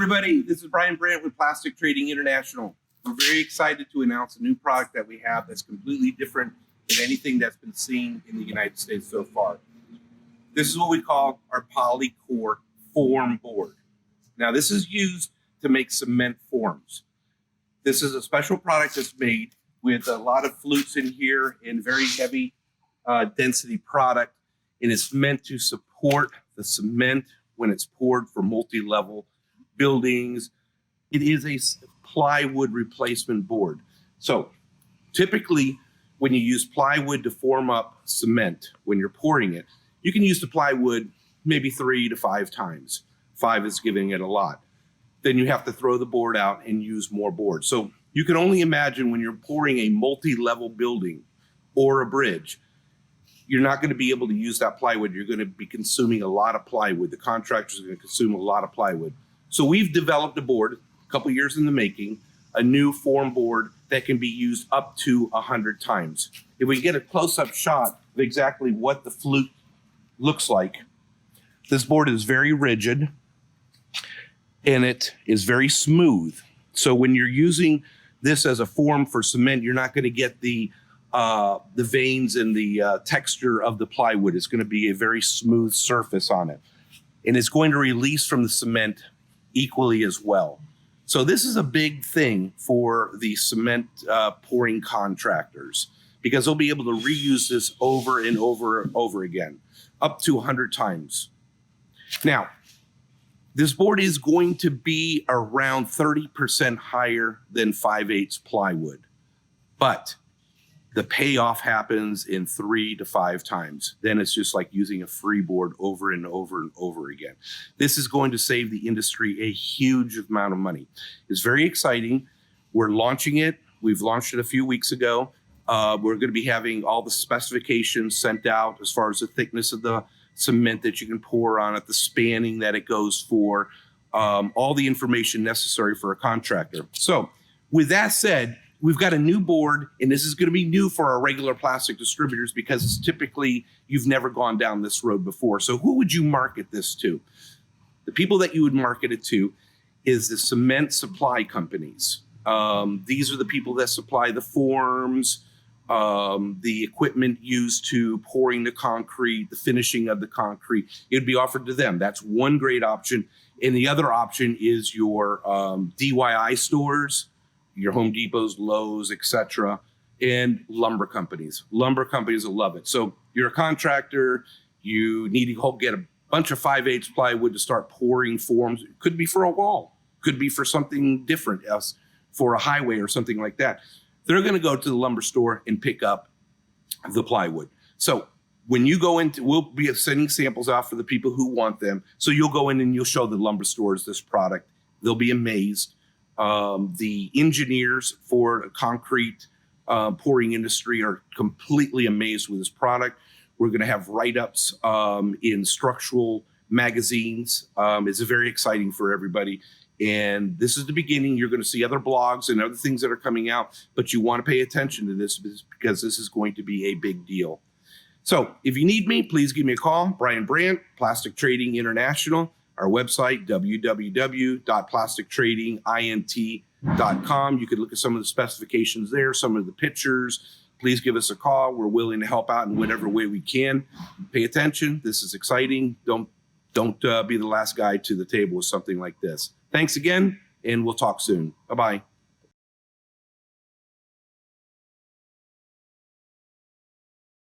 Everybody, this is Brandt with Plastic Trading International. We're very excited to announce a new product that we have that's completely different than anything that's been seen in the United States so far. This is what we call our Pollycor form board. Now, this is used to make cement forms. This is a special product that's made with a lot of flutes in here and very heavy density product. And it's meant to support the cement when it's poured for multi-level buildings. It is a plywood replacement board. So typically when you use plywood to form up cement, when you're pouring it, you can use the plywood maybe 3 to 5 times. 5 is giving it a lot. Then you have to throw the board out and use more board. So you can only imagine when you're pouring a multi-level building or a bridge, you're not going to be able to use that plywood. You're going to be consuming a lot of plywood. The contractors are going to consume a lot of plywood. So we've developed a board, a couple years in the making, a new form board that can be used up to 100 times. If we get a close-up shot of exactly what the flute looks like, this board is very rigid and it is very smooth. So when you're using this as a form for cement, you're not going to get the veins and the texture of the plywood. It's going to be a very smooth surface on it. And it's going to release from the cement equally as well. So this is a big thing for the cement pouring contractors because they'll be able to reuse this over and over and over again, up to 100 times. Now, this board is going to be around 30% higher than 5/8 plywood, but the payoff happens in 3 to 5 times. Then it's just like using a free board over and over and over again. This is going to save the industry a huge amount of money. It's very exciting. We're launching it. We've launched it a few weeks ago. We're going to be having all the specifications sent out as far as the thickness of the cement that you can pour on it, the spanning that it goes for, all the information necessary for a contractor. So with that said, we've got a new board, and this is going to be new for our regular plastic distributors because it's typically you've never gone down this road before. So who would you market this to? The people that you would market it to is the cement supply companies. These are the people that supply the forms, the equipment used to pouring the concrete, the finishing of the concrete. It'd be offered to them. That's one great option. And the other option is your DIY stores, your Home Depots, Lowe's, etc., and lumber companies. Lumber companies will love it. So you're a contractor, you need to get a bunch of 5/8 plywood to start pouring forms. It could be for a wall, could be for something different else, for a highway or something like that. They're going to go to the lumber store and pick up the plywood. So when you go into, we'll be sending samples out for the people who want them. So you'll go in and you'll show the lumber stores this product. They'll be amazed. The engineers for the concrete pouring industry are completely amazed with this product. We're going to have write-ups in structural magazines. It's very exciting for everybody. And this is the beginning. You're going to see other blogs and other things that are coming out, but you want to pay attention to this because this is going to be a big deal. So if you need me, please give me a call. Brian Brandt, Plastic Trading International. Our website, www.plastictradingint.com. You can look at some of the specifications there, some of the pictures. Please give us a call. We're willing to help out in whatever way we can. Pay attention. This is exciting. Don't be the last guy to the table with something like this. Thanks again, and we'll talk soon. Bye-bye.